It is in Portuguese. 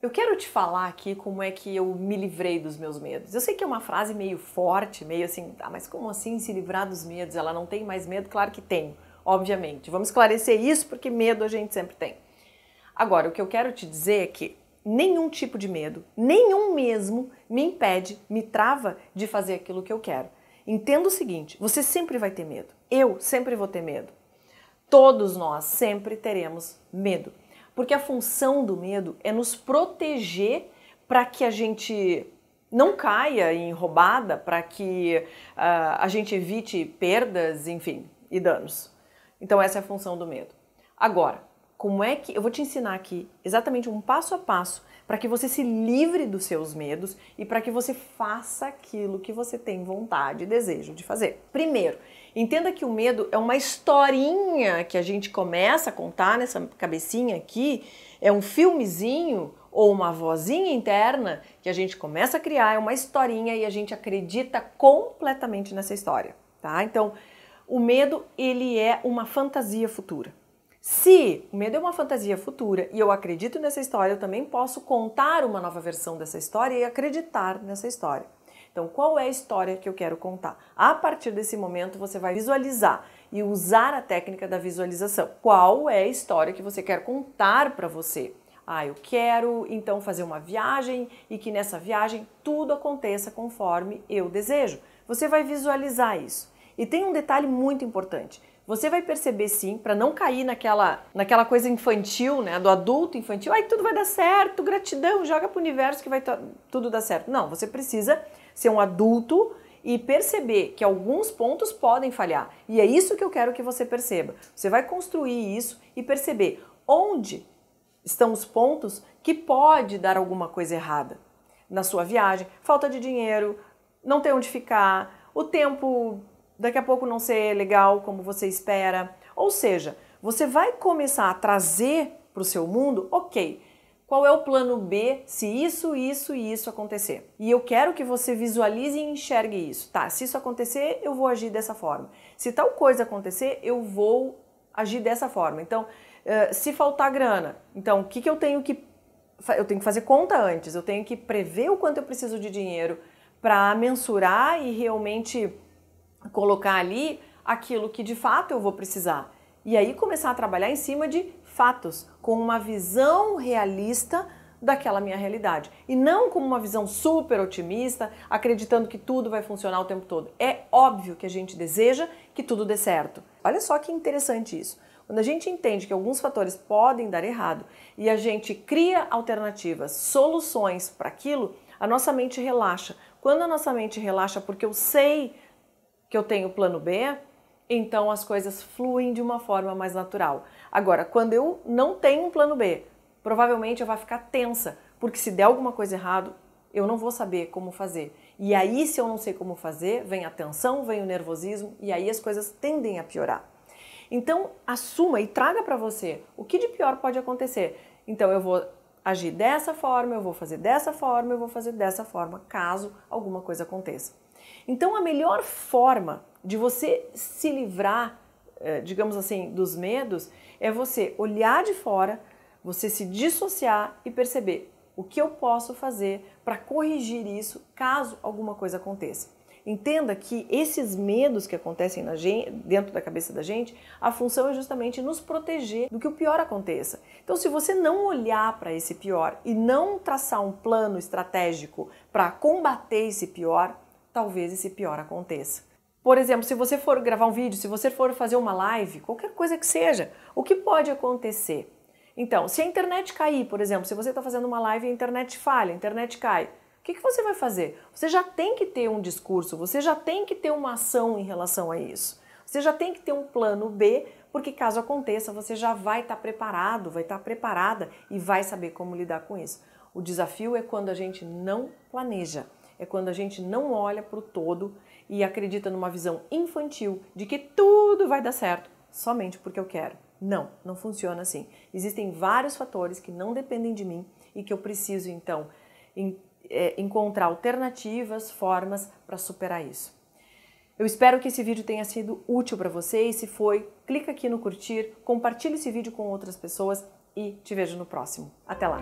Eu quero te falar aqui como é que eu me livrei dos meus medos. Eu sei que é uma frase meio forte, meio assim, mas como assim se livrar dos medos? Ela não tem mais medo? Claro que tem, obviamente. Vamos esclarecer isso porque medo a gente sempre tem. Agora, o que eu quero te dizer é que nenhum tipo de medo, nenhum mesmo, me impede, me trava de fazer aquilo que eu quero. Entenda o seguinte, você sempre vai ter medo. Eu sempre vou ter medo. Todos nós sempre teremos medo. Porque a função do medo é nos proteger para que a gente não caia em roubada, para que a gente evite perdas, enfim, e danos. Então essa é a função do medo. Agora, como é que... Eu vou te ensinar aqui exatamente um passo a passo para que você se livre dos seus medos e para que você faça aquilo que você tem vontade e desejo de fazer. Primeiro, entenda que o medo é uma historinha que a gente começa a contar nessa cabecinha aqui, é um filmezinho ou uma vozinha interna que a gente começa a criar, é uma historinha e a gente acredita completamente nessa história, tá? Então, o medo, ele é uma fantasia futura. Se o medo é uma fantasia futura e eu acredito nessa história, eu também posso contar uma nova versão dessa história e acreditar nessa história. Então, qual é a história que eu quero contar? A partir desse momento, você vai visualizar e usar a técnica da visualização. Qual é a história que você quer contar para você? Eu quero, então, fazer uma viagem e que nessa viagem tudo aconteça conforme eu desejo. Você vai visualizar isso. E tem um detalhe muito importante. Você vai perceber sim, para não cair naquela coisa infantil, né, do adulto infantil, tudo vai dar certo, gratidão, joga pro universo que vai tudo dar certo. Não, você precisa ser um adulto e perceber que alguns pontos podem falhar. E é isso que eu quero que você perceba. Você vai construir isso e perceber onde estão os pontos que pode dar alguma coisa errada na sua viagem. Falta de dinheiro, não ter onde ficar, o tempo daqui a pouco não ser legal como você espera. Ou seja, você vai começar a trazer para o seu mundo, ok, qual é o plano B se isso, isso e isso acontecer? E eu quero que você visualize e enxergue isso. Tá, se isso acontecer, eu vou agir dessa forma. Se tal coisa acontecer, eu vou agir dessa forma. Então, se faltar grana, então o que eu tenho que... Eu tenho que fazer conta antes, eu tenho que prever o quanto eu preciso de dinheiro para mensurar e realmente colocar ali aquilo que de fato eu vou precisar. E aí começar a trabalhar em cima de fatos, com uma visão realista daquela minha realidade. E não com uma visão super otimista, acreditando que tudo vai funcionar o tempo todo. É óbvio que a gente deseja que tudo dê certo. Olha só que interessante isso. Quando a gente entende que alguns fatores podem dar errado e a gente cria alternativas, soluções para aquilo, a nossa mente relaxa. Quando a nossa mente relaxa porque eu sei que eu tenho plano B, então as coisas fluem de uma forma mais natural. Agora, quando eu não tenho um plano B, provavelmente eu vou ficar tensa, porque se der alguma coisa errado, eu não vou saber como fazer. E aí, se eu não sei como fazer, vem a tensão, vem o nervosismo, e aí as coisas tendem a piorar. Então, assuma e traga para você o que de pior pode acontecer. Então, eu vou agir dessa forma, eu vou fazer dessa forma, eu vou fazer dessa forma, caso alguma coisa aconteça. Então, a melhor forma de você se livrar, digamos assim, dos medos, é você olhar de fora, você se dissociar e perceber o que eu posso fazer para corrigir isso caso alguma coisa aconteça. Entenda que esses medos que acontecem dentro da cabeça da gente, a função é justamente nos proteger do que o pior aconteça. Então, se você não olhar para esse pior e não traçar um plano estratégico para combater esse pior, talvez esse pior aconteça. Por exemplo, se você for gravar um vídeo, se você for fazer uma live, qualquer coisa que seja, o que pode acontecer? Então, se a internet cair, por exemplo, se você está fazendo uma live e a internet falha, a internet cai, o que você vai fazer? Você já tem que ter um discurso, você já tem que ter uma ação em relação a isso. Você já tem que ter um plano B, porque caso aconteça, você já vai estar preparado, vai estar preparada e vai saber como lidar com isso. O desafio é quando a gente não planeja. É quando a gente não olha para o todo e acredita numa visão infantil de que tudo vai dar certo somente porque eu quero. Não, não funciona assim. Existem vários fatores que não dependem de mim e que eu preciso, então, encontrar alternativas, formas para superar isso. Eu espero que esse vídeo tenha sido útil para você e se foi, clica aqui no curtir, compartilhe esse vídeo com outras pessoas e te vejo no próximo. Até lá!